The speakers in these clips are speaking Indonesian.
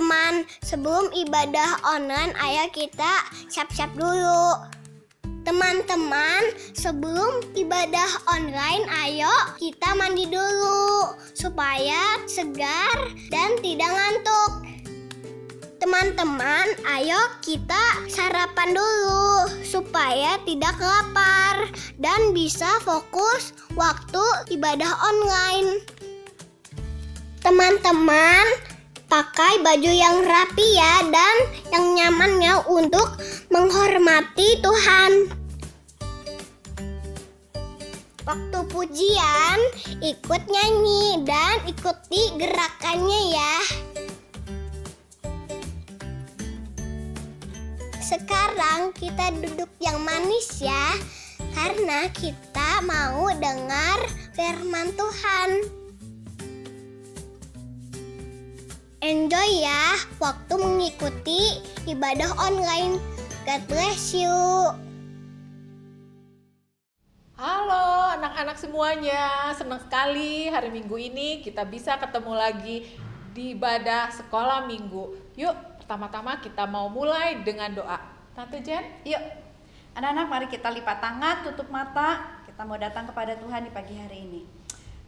teman-teman, sebelum ibadah online, ayo kita siap-siap dulu. Teman-teman, sebelum ibadah online, ayo kita mandi dulu supaya segar dan tidak ngantuk. Teman-teman, ayo kita sarapan dulu supaya tidak lapar dan bisa fokus waktu ibadah online. Teman-teman, pakai baju yang rapi ya dan yang nyamannya untuk menghormati Tuhan. Waktu pujian, ikut nyanyi dan ikuti gerakannya ya. Sekarang kita duduk yang manis ya, karena kita mau dengar firman Tuhan. Enjoy ya waktu mengikuti ibadah online. God bless you. Halo anak-anak semuanya, senang sekali hari Minggu ini kita bisa ketemu lagi di ibadah sekolah minggu. Yuk, pertama-tama kita mau mulai dengan doa. Tante Jen, yuk. Anak-anak, mari kita lipat tangan, tutup mata. Kita mau datang kepada Tuhan di pagi hari ini.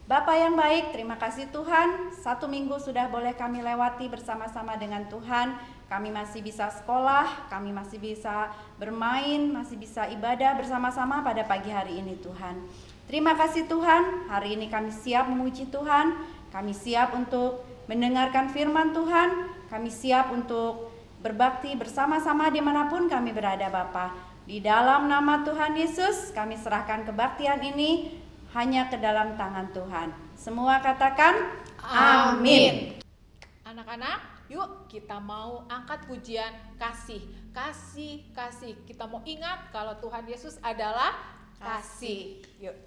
Bapa yang baik, terima kasih Tuhan. 1 minggu sudah boleh kami lewati bersama-sama dengan Tuhan. Kami masih bisa sekolah, kami masih bisa bermain, masih bisa ibadah bersama-sama pada pagi hari ini Tuhan. Terima kasih Tuhan, hari ini kami siap memuji Tuhan. Kami siap untuk mendengarkan firman Tuhan. Kami siap untuk berbakti bersama-sama dimanapun kami berada Bapa. Di dalam nama Tuhan Yesus, kami serahkan kebaktian ini hanya ke dalam tangan Tuhan. Semua katakan amin. Anak-anak, yuk kita mau angkat pujian kasih. Kasih, kasih. Kita mau ingat kalau Tuhan Yesus adalah kasih. Yuk.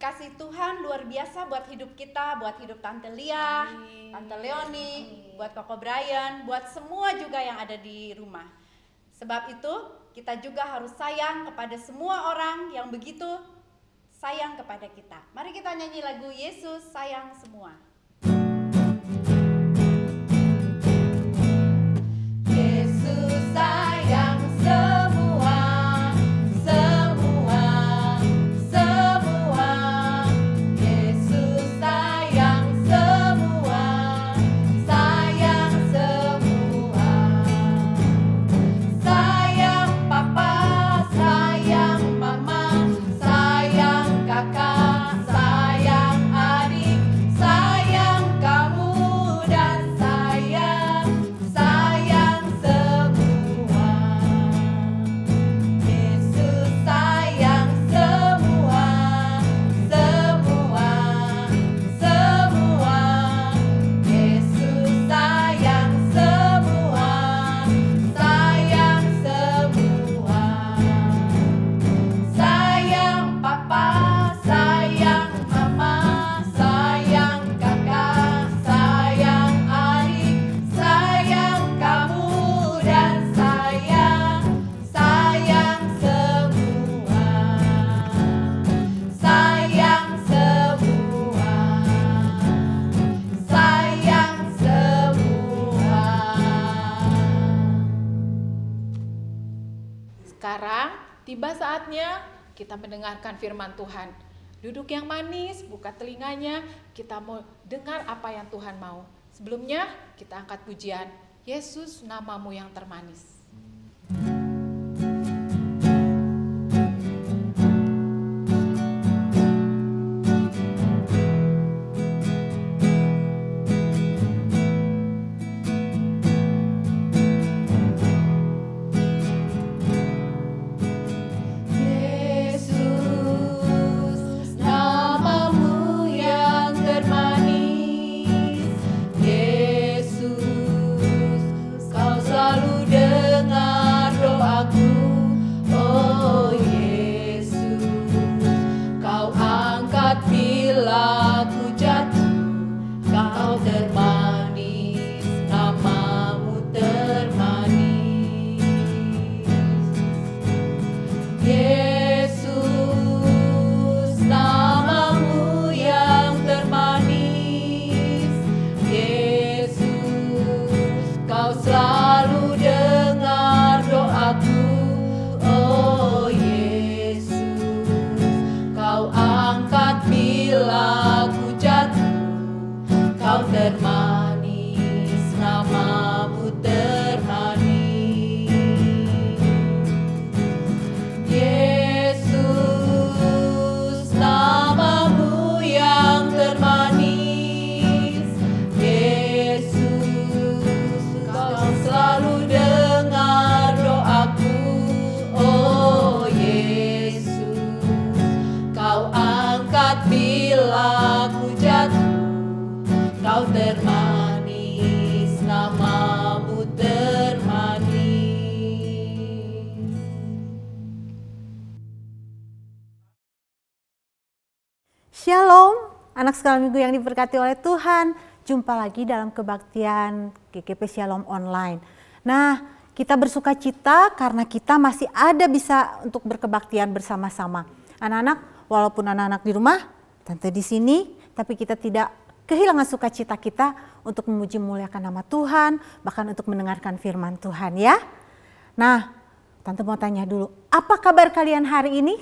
Kasih Tuhan luar biasa buat hidup kita, buat hidup Tante Lia, Tante Leoni, buat Koko Brian, buat semua juga yang ada di rumah. Sebab itu kita juga harus sayang kepada semua orang yang begitu sayang kepada kita. Mari kita nyanyi lagu Yesus Sayang Semua. Yesus sayang semua, semua, semua. Yesus sayang semua, sayang semua. Sayang papa, sayang mama, sayang kakak, sayang adik, sayang saatnya kita mendengarkan firman Tuhan. Duduk yang manis, buka telinganya, kita mau dengar apa yang Tuhan mau. Sebelumnya kita angkat pujian, Yesus namamu yang termanis. Shalom, anak sekolah minggu yang diberkati oleh Tuhan. Jumpa lagi dalam kebaktian GKP Shalom Online. Nah, kita bersuka cita karena kita masih ada bisa untuk berkebaktian bersama-sama. Anak-anak, walaupun anak-anak di rumah, Tante di sini, tapi kita tidak kehilangan sukacita kita untuk memuji muliakan nama Tuhan, bahkan untuk mendengarkan firman Tuhan ya. Nah, Tante mau tanya dulu, apa kabar kalian hari ini?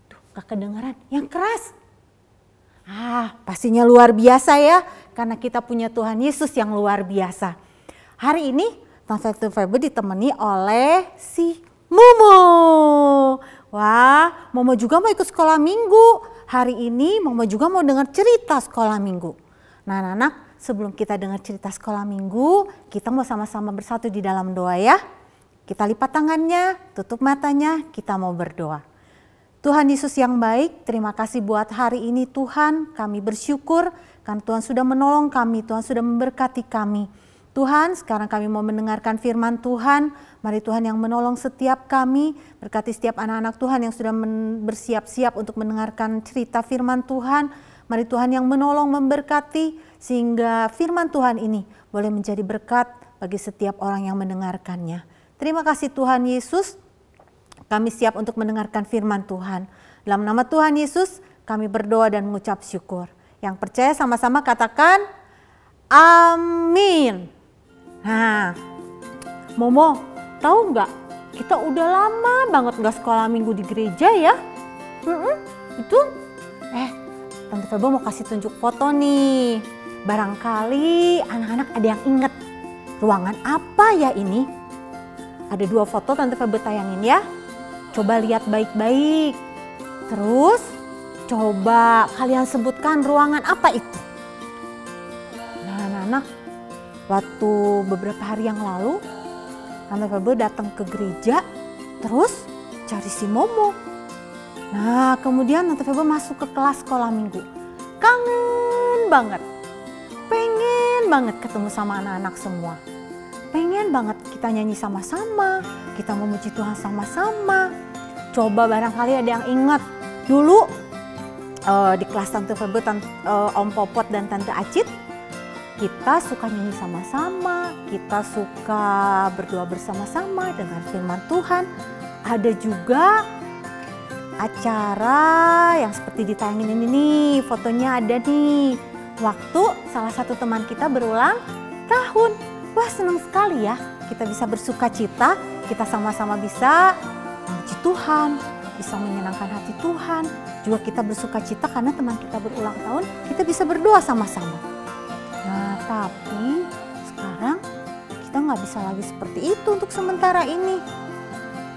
Tuh, gak kedengaran, yang keras. Pastinya luar biasa ya, karena kita punya Tuhan Yesus yang luar biasa. Hari ini Tante Febe ditemani oleh si Momo. Wah, Momo juga mau ikut sekolah minggu. Hari ini Momo juga mau dengar cerita sekolah minggu. Nah anak-anak, sebelum kita dengar cerita sekolah minggu, kita mau sama-sama bersatu di dalam doa ya. Kita lipat tangannya, tutup matanya, kita mau berdoa. Tuhan Yesus yang baik, terima kasih buat hari ini Tuhan, kami bersyukur karena Tuhan sudah menolong kami, Tuhan sudah memberkati kami. Tuhan, sekarang kami mau mendengarkan firman Tuhan, mari Tuhan yang menolong setiap kami, berkati setiap anak-anak Tuhan yang sudah bersiap-siap untuk mendengarkan cerita firman Tuhan. Mari Tuhan yang menolong memberkati sehingga firman Tuhan ini boleh menjadi berkat bagi setiap orang yang mendengarkannya. Terima kasih Tuhan Yesus. Kami siap untuk mendengarkan firman Tuhan. Dalam nama Tuhan Yesus, kami berdoa dan mengucap syukur. Yang percaya sama-sama katakan, amin. Nah, Momo, tahu nggak? Kita udah lama banget nggak sekolah minggu di gereja ya. Betul? Tante Febe mau kasih tunjuk foto nih. Barangkali anak-anak ada yang inget. Ruangan apa ya ini? Ada 2 foto Tante Febe tayangin ya. Coba lihat baik-baik. Terus coba kalian sebutkan ruangan apa itu. Nah anak-anak, waktu beberapa hari yang lalu Tante Febe datang ke gereja terus cari si Momo. Nah kemudian Tante Febe masuk ke kelas sekolah minggu. Kangen banget. Pengen banget ketemu sama anak-anak semua. Pengen banget kita nyanyi sama-sama, kita memuji Tuhan sama-sama. Coba barangkali ada yang ingat dulu di kelas Tante Febe, Om Popot dan Tante Acit, kita suka nyanyi sama-sama, kita suka berdoa bersama-sama dengan firman Tuhan. Ada juga acara yang seperti ditayangin ini nih, fotonya ada nih. Waktu salah satu teman kita berulang tahun. Wah senang sekali ya, kita bisa bersuka cita, kita sama-sama bisa memuji Tuhan, bisa menyenangkan hati Tuhan. Juga kita bersuka cita karena teman kita berulang tahun, kita bisa berdoa sama-sama. Nah, tapi sekarang kita nggak bisa lagi seperti itu untuk sementara ini.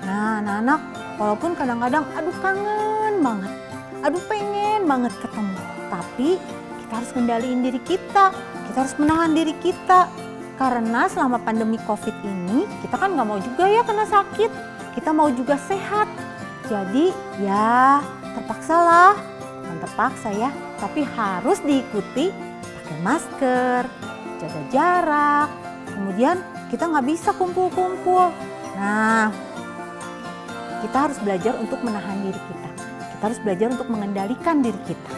Nah, anak-anak, walaupun kadang-kadang aduh kangen banget, aduh pengen banget ketemu, tapi kita harus kendaliin diri kita harus menahan diri kita. Karena selama pandemi COVID ini, kita kan nggak mau juga ya kena sakit, kita mau juga sehat. Jadi ya terpaksalah, bukan terpaksa ya, tapi harus diikuti pakai masker, jaga jarak, kemudian kita nggak bisa kumpul-kumpul. Nah, kita harus belajar untuk menahan diri kita. Kita harus belajar untuk mengendalikan diri kita.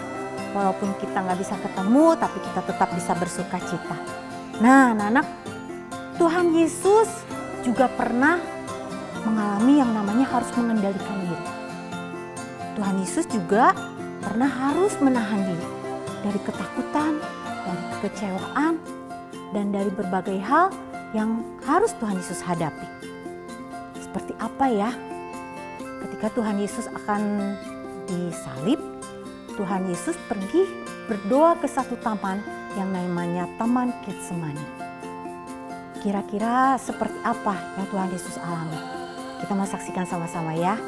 Walaupun kita nggak bisa ketemu, tapi kita tetap bisa bersuka cita. Nah, anak-anak, Tuhan Yesus juga pernah mengalami yang namanya harus mengendalikan diri. Tuhan Yesus juga pernah harus menahan diri dari ketakutan, dari kekecewaan, dan dari berbagai hal yang harus Tuhan Yesus hadapi. Seperti apa ya? Ketika Tuhan Yesus akan disalib, Tuhan Yesus pergi berdoa ke satu taman yang namanya Taman Getsemani. Kira-kira seperti apa yang Tuhan Yesus alami? Kita mau saksikan sama-sama ya.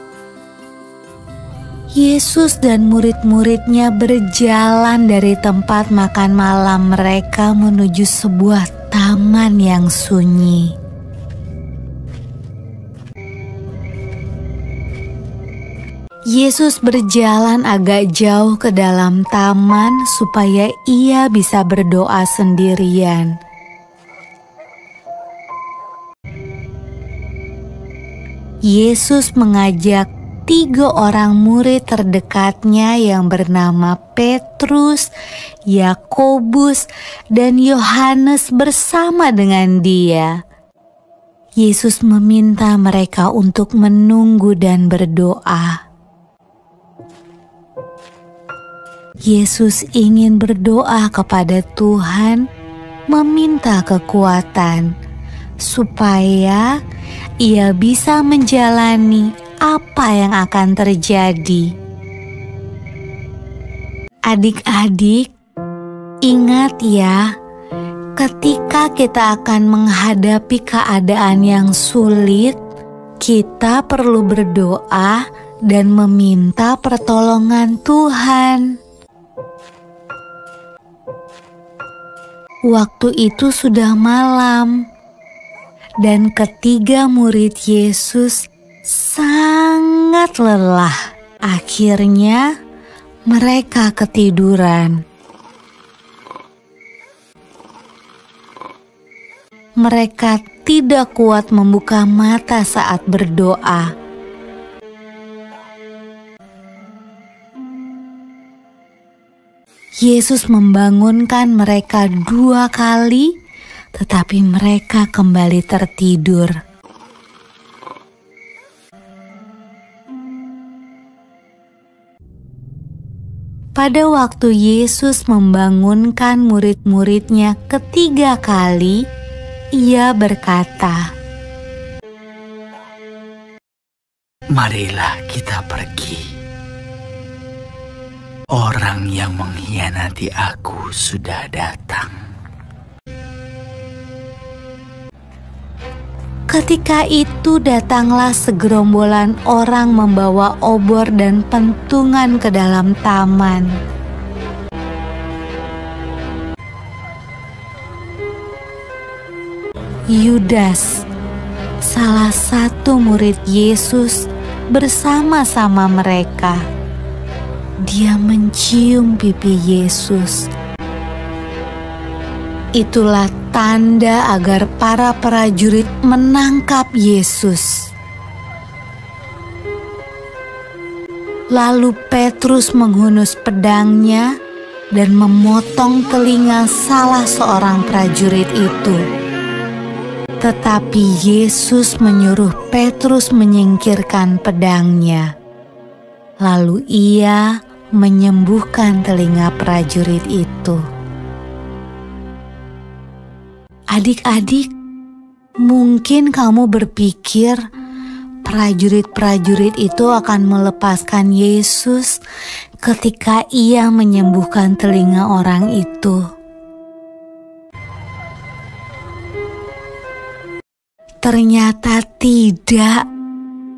Yesus dan murid-muridnya berjalan dari tempat makan malam mereka menuju sebuah taman yang sunyi. Yesus berjalan agak jauh ke dalam taman supaya ia bisa berdoa sendirian. Yesus mengajak 3 orang murid terdekatnya yang bernama Petrus, Yakobus, dan Yohanes bersama dengan dia. Yesus meminta mereka untuk menunggu dan berdoa. Yesus ingin berdoa kepada Tuhan, meminta kekuatan, supaya ia bisa menjalani apa yang akan terjadi. Adik-adik, ingat ya, ketika kita akan menghadapi keadaan yang sulit, kita perlu berdoa dan meminta pertolongan Tuhan. Waktu itu sudah malam, dan ketiga murid Yesus sangat lelah. Akhirnya mereka ketiduran. Mereka tidak kuat membuka mata saat berdoa. Yesus membangunkan mereka 2 kali, tetapi mereka kembali tertidur. Pada waktu Yesus membangunkan murid-muridnya ketiga kali, ia berkata, "Marilah kita pergi. Orang yang mengkhianati aku sudah datang." Ketika itu datanglah segerombolan orang membawa obor dan pentungan ke dalam taman. Yudas, salah satu murid Yesus, bersama-sama mereka. Dia mencium pipi Yesus. Itulah tanda agar para prajurit menangkap Yesus. Lalu Petrus menghunus pedangnya dan memotong telinga salah seorang prajurit itu. Tetapi Yesus menyuruh Petrus menyingkirkan pedangnya. Lalu ia menyembuhkan telinga prajurit itu. Adik-adik, mungkin kamu berpikir, prajurit-prajurit itu akan melepaskan Yesus ketika ia menyembuhkan telinga orang itu. Ternyata tidak.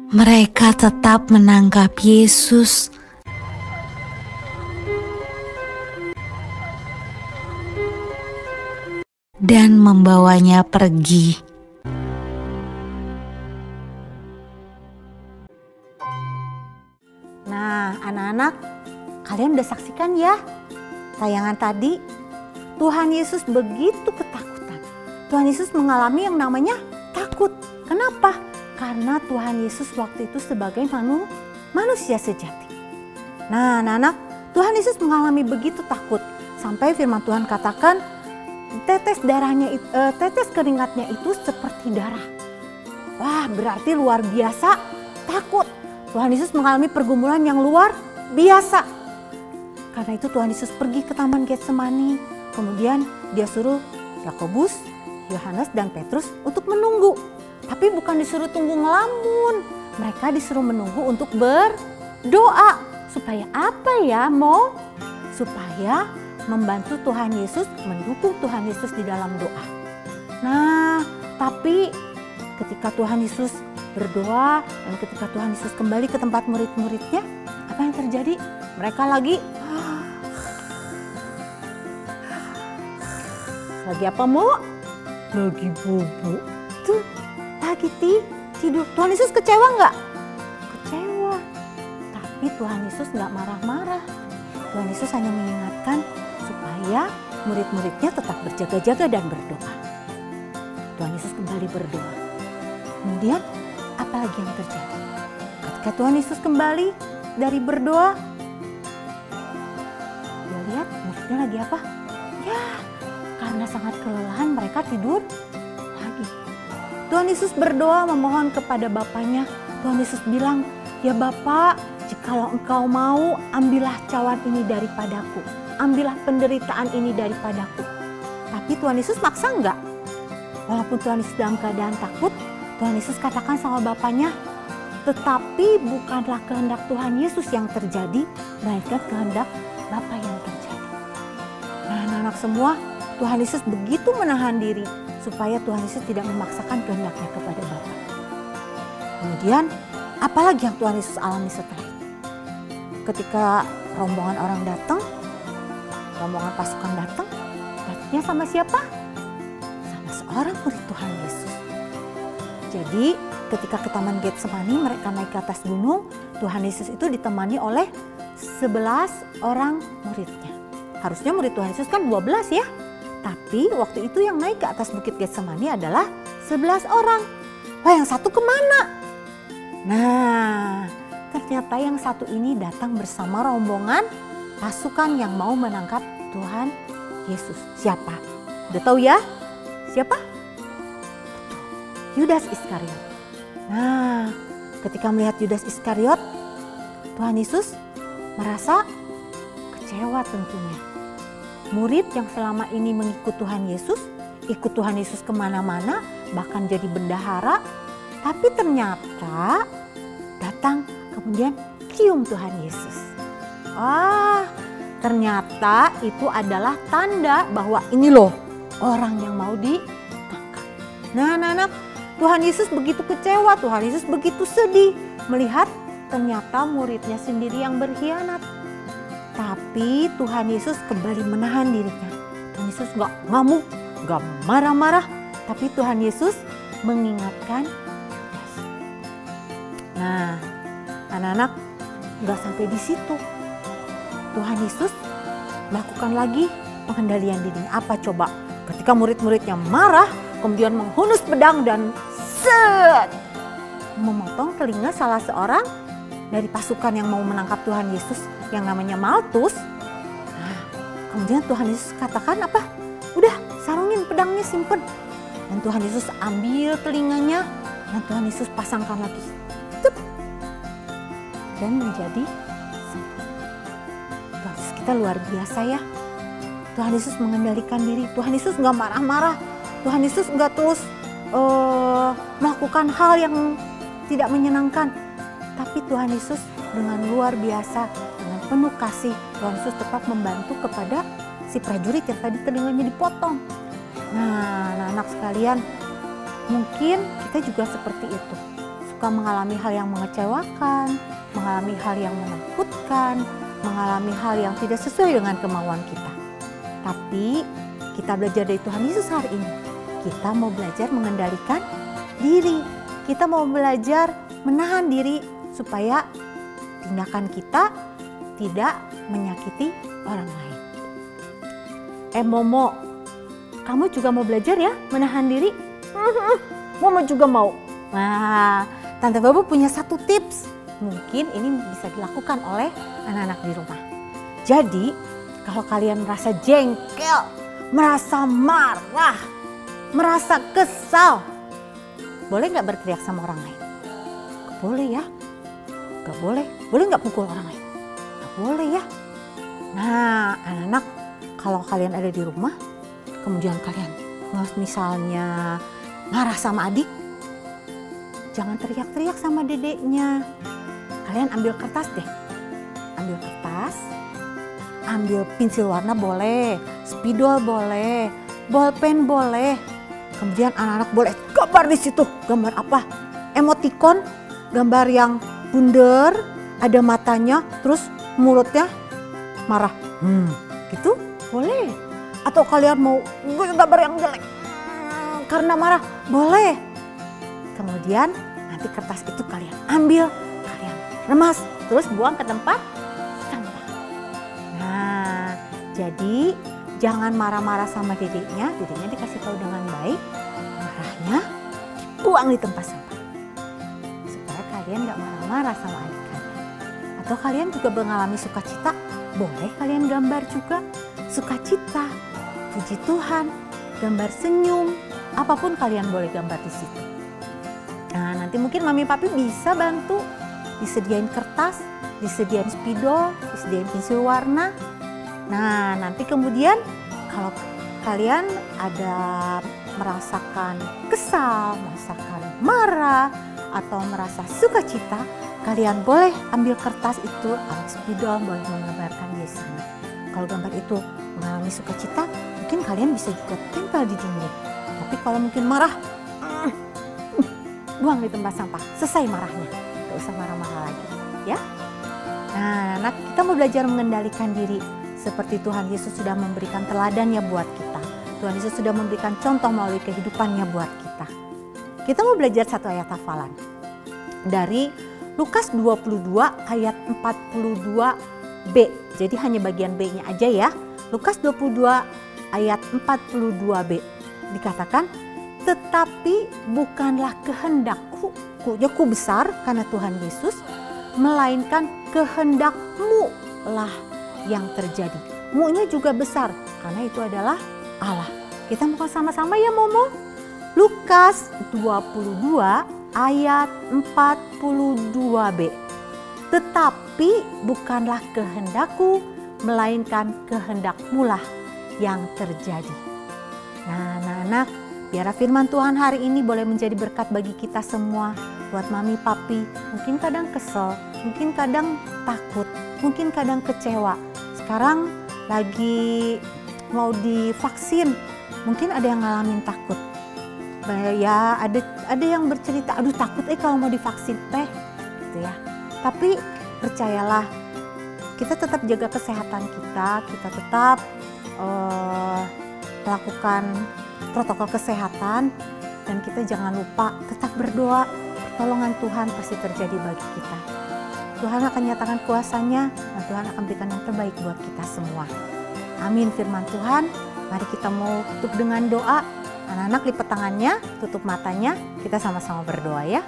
Mereka tetap menangkap Yesus. Dan membawanya pergi. Nah, anak-anak, kalian udah saksikan ya tayangan tadi? Tuhan Yesus begitu ketakutan. Tuhan Yesus mengalami yang namanya takut. Kenapa? Karena Tuhan Yesus waktu itu sebagai manusia sejati. Nah, anak-anak, Tuhan Yesus mengalami begitu takut sampai firman Tuhan katakan tetes keringatnya itu seperti darah. Wah, berarti luar biasa takut. Tuhan Yesus mengalami pergumulan yang luar biasa. Karena itu Tuhan Yesus pergi ke Taman Getsemani. Kemudian dia suruh Yakobus, Yohanes, dan Petrus untuk menunggu. Tapi bukan disuruh tunggu ngelamun. Mereka disuruh menunggu untuk berdoa. Supaya apa ya, Mo? Supaya membantu Tuhan Yesus, mendukung Tuhan Yesus di dalam doa. Nah, tapi ketika Tuhan Yesus berdoa dan ketika Tuhan Yesus kembali ke tempat murid-muridnya, apa yang terjadi? Mereka lagi apa, Mo? Lagi bubuk. Tuh, lagi tidur. Tuhan Yesus kecewa nggak? Kecewa. Tapi Tuhan Yesus nggak marah-marah. Tuhan Yesus hanya mengingatkan supaya murid-muridnya tetap berjaga-jaga dan berdoa. Tuhan Yesus kembali berdoa. Kemudian apa lagi yang terjadi? Ketika Tuhan Yesus kembali dari berdoa, dia lihat muridnya lagi apa? Ya, karena sangat kelelahan mereka tidur lagi. Tuhan Yesus berdoa memohon kepada Bapaknya. Tuhan Yesus bilang, ya Bapa, jikalau Engkau mau, ambillah cawan ini daripadaku. Ambillah penderitaan ini daripadaku. Tapi Tuhan Yesus maksa enggak? Walaupun Tuhan Yesus dalam keadaan takut, Tuhan Yesus katakan sama Bapaknya, tetapi bukanlah kehendak Tuhan Yesus yang terjadi, melainkan kehendak Bapa yang terjadi. Nah, anak-anak semua, Tuhan Yesus begitu menahan diri supaya Tuhan Yesus tidak memaksakan kehendaknya kepada Bapa. Kemudian, apalagi yang Tuhan Yesus alami setelah itu? Ketika rombongan orang datang, rombongan pasukan datangnya sama siapa? Sama seorang murid Tuhan Yesus. Jadi ketika ke Taman Getsemani mereka naik ke atas gunung, Tuhan Yesus itu ditemani oleh 11 orang muridnya. Harusnya murid Tuhan Yesus kan 12 ya. Tapi waktu itu yang naik ke atas bukit Getsemani adalah 11 orang. Wah, yang satu kemana? Nah, ternyata yang satu ini datang bersama rombongan pasukan yang mau menangkap Tuhan Yesus. Siapa? Udah tahu ya? Siapa? Yudas Iskariot. Nah, ketika melihat Yudas Iskariot, Tuhan Yesus merasa kecewa tentunya. Murid yang selama ini mengikut Tuhan Yesus, ikut Tuhan Yesus kemana-mana, bahkan jadi bendahara, tapi ternyata datang kemudian cium Tuhan Yesus. Ternyata itu adalah tanda bahwa ini loh orang yang mau ditangkap. Nah, anak-anak, Tuhan Yesus begitu kecewa, Tuhan Yesus begitu sedih melihat ternyata muridnya sendiri yang berkhianat. Tapi Tuhan Yesus kembali menahan dirinya. Tuhan Yesus gak ngamuk, gak marah-marah, tapi Tuhan Yesus mengingatkan Yudas. Nah, anak-anak, gak sampai di situ. Tuhan Yesus melakukan lagi pengendalian diri. Apa coba? Ketika murid-muridnya marah, kemudian menghunus pedang dan memotong telinga salah seorang dari pasukan yang mau menangkap Tuhan Yesus yang namanya Maltus. Nah, kemudian Tuhan Yesus katakan apa? Udah, sarungin pedangnya, simpen. Dan Tuhan Yesus ambil telinganya dan Tuhan Yesus pasangkan lagi. Tup. Dan menjadi sembuh. Tuhan Yesus kita luar biasa ya. Tuhan Yesus mengendalikan diri. Tuhan Yesus nggak marah-marah. Tuhan Yesus nggak terus melakukan hal yang tidak menyenangkan. Tapi Tuhan Yesus dengan luar biasa, dengan penuh kasih, Tuhan Yesus tetap membantu kepada si prajurit yang tadi telinganya dipotong. Nah, anak-anak sekalian, mungkin kita juga seperti itu. Suka mengalami hal yang mengecewakan, mengalami hal yang menakutkan, mengalami hal yang tidak sesuai dengan kemauan kita. Tapi kita belajar dari Tuhan Yesus hari ini. Kita mau belajar mengendalikan diri. Kita mau belajar menahan diri supaya tindakan kita tidak menyakiti orang lain. Momo, kamu juga mau belajar ya menahan diri? Momo juga mau. Nah, Tante Bobo punya satu tips. Mungkin ini bisa dilakukan oleh anak-anak di rumah. Jadi, kalau kalian merasa jengkel, merasa marah, merasa kesal, boleh nggak berteriak sama orang lain? Gak boleh ya. Gak boleh. Boleh nggak pukul orang lain? Gak boleh ya. Nah, anak-anak, kalau kalian ada di rumah, kemudian kalian misalnya marah sama adik, jangan teriak-teriak sama dedeknya. Kalian ambil kertas deh. Ambil kertas, ambil pensil warna boleh, spidol boleh, bolpen boleh. Kemudian anak-anak boleh gambar di situ. Gambar apa? Emoticon, gambar yang bundar, ada matanya, terus mulutnya marah. Gitu boleh. Atau kalian mau gambar yang jelek karena marah, boleh. Kemudian nanti kertas itu kalian ambil, kalian remas, terus buang ke tempat sampah. Nah, jadi jangan marah-marah sama dedeknya dikasih tahu dengan baik, marahnya dibuang di tempat sampah. Supaya kalian gak marah-marah sama adik kalian. Atau kalian juga mengalami sukacita, boleh kalian gambar juga sukacita, puji Tuhan, gambar senyum, apapun kalian boleh gambar di situ. Nah, nanti mungkin Mami Papi bisa bantu, disediain kertas, disediain spidol, disediain pensil warna. Nah, nanti kemudian kalau kalian ada merasakan kesal, merasakan marah, atau merasa sukacita, kalian boleh ambil kertas itu, ambil spidol, boleh menggambarkan di sana. Kalau gambar itu mengalami sukacita, mungkin kalian bisa juga tempel di dinding. Tapi kalau mungkin marah, buang di tempat sampah, selesai marahnya, gak usah marah-marah lagi, ya. Nah, kita mau belajar mengendalikan diri seperti Tuhan Yesus sudah memberikan teladannya buat kita. Tuhan Yesus sudah memberikan contoh melalui kehidupannya buat kita. Kita mau belajar satu ayat hafalan dari Lukas 22 ayat 42b. Jadi hanya bagian B-nya aja ya. Lukas 22 ayat 42b dikatakan, tetapi bukanlah kehendakku, ku besar karena Tuhan Yesus, melainkan kehendakmu lah yang terjadi. Mu-nya juga besar karena itu adalah Allah. Kita mau sama-sama ya Momo. Lukas 22 ayat 42b. Tetapi bukanlah kehendakku, melainkan kehendakmu lah yang terjadi. Nah, anak-anak, biar firman Tuhan hari ini boleh menjadi berkat bagi kita semua. Buat Mami Papi, mungkin kadang kesel, mungkin kadang takut, mungkin kadang kecewa. Sekarang lagi mau divaksin, mungkin ada yang ngalamin takut. Ya, ada yang bercerita, aduh takut kalau mau divaksin teh, gitu ya. Tapi percayalah, kita tetap jaga kesehatan kita tetap melakukan protokol kesehatan, dan kita jangan lupa tetap berdoa. Pertolongan Tuhan pasti terjadi bagi kita. Tuhan akan nyatakan kuasanya, dan Tuhan akan berikan yang terbaik buat kita semua. Amin firman Tuhan. Mari kita mau tutup dengan doa. Anak-anak lipat tangannya, tutup matanya, kita sama-sama berdoa ya.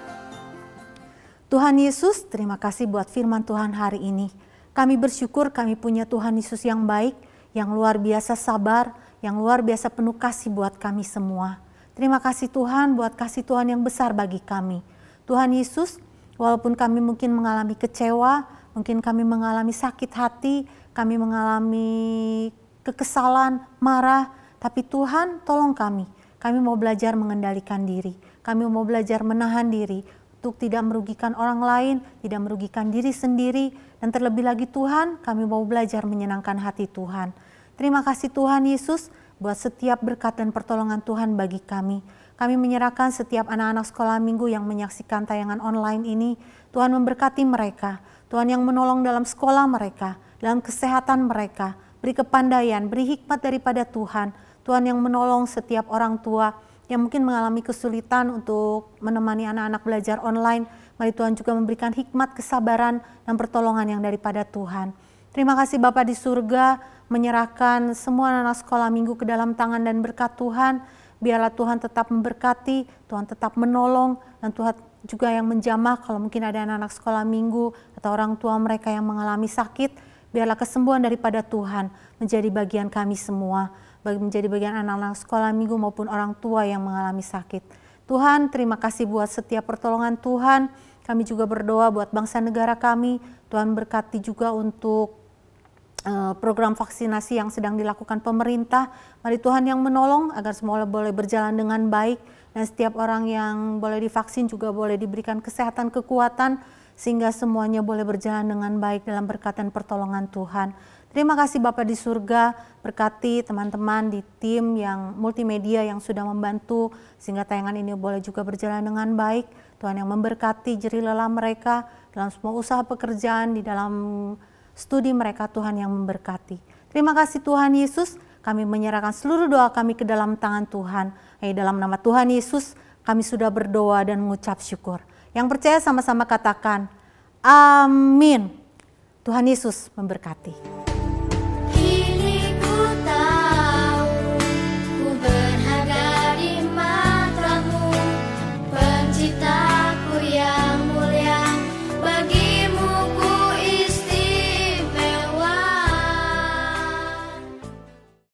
Tuhan Yesus, terima kasih buat firman Tuhan hari ini. Kami bersyukur kami punya Tuhan Yesus yang baik, yang luar biasa sabar, yang luar biasa penuh kasih buat kami semua. Terima kasih Tuhan buat kasih Tuhan yang besar bagi kami. Tuhan Yesus, walaupun kami mungkin mengalami kecewa, mungkin kami mengalami sakit hati, kami mengalami kekesalan, marah, tapi Tuhan tolong kami. Kami mau belajar mengendalikan diri, kami mau belajar menahan diri. untuk tidak merugikan orang lain, tidak merugikan diri sendiri, dan terlebih lagi Tuhan, kami mau belajar menyenangkan hati Tuhan. Terima kasih Tuhan Yesus buat setiap berkat dan pertolongan Tuhan bagi kami. Kami menyerahkan setiap anak-anak sekolah minggu yang menyaksikan tayangan online ini. Tuhan memberkati mereka, Tuhan yang menolong dalam sekolah mereka, dalam kesehatan mereka, beri kepandaian, beri hikmat daripada Tuhan. Tuhan yang menolong setiap orang tua yang mungkin mengalami kesulitan untuk menemani anak-anak belajar online. Mari Tuhan juga memberikan hikmat, kesabaran, dan pertolongan yang daripada Tuhan. Terima kasih Bapa di surga, menyerahkan semua anak sekolah minggu ke dalam tangan dan berkat Tuhan. Biarlah Tuhan tetap memberkati, Tuhan tetap menolong, dan Tuhan juga yang menjamah kalau mungkin ada anak-anak sekolah minggu atau orang tua mereka yang mengalami sakit. Biarlah kesembuhan daripada Tuhan menjadi bagian kami semua, menjadi bagian anak-anak sekolah minggu maupun orang tua yang mengalami sakit. Tuhan, terima kasih buat setiap pertolongan Tuhan. Kami juga berdoa buat bangsa negara kami. Tuhan berkati juga untuk program vaksinasi yang sedang dilakukan pemerintah. Mari Tuhan yang menolong agar semua boleh berjalan dengan baik, dan setiap orang yang boleh divaksin juga boleh diberikan kesehatan, kekuatan, sehingga semuanya boleh berjalan dengan baik dalam berkat dan pertolongan Tuhan. Terima kasih Bapa di surga, berkati teman-teman di tim yang multimedia yang sudah membantu sehingga tayangan ini boleh juga berjalan dengan baik. Tuhan yang memberkati jerih lelah mereka dalam semua usaha pekerjaan, di dalam studi mereka, Tuhan yang memberkati. Terima kasih Tuhan Yesus, kami menyerahkan seluruh doa kami ke dalam tangan Tuhan. Dalam nama Tuhan Yesus kami sudah berdoa dan mengucap syukur. Yang percaya sama-sama katakan, amin. Tuhan Yesus memberkati.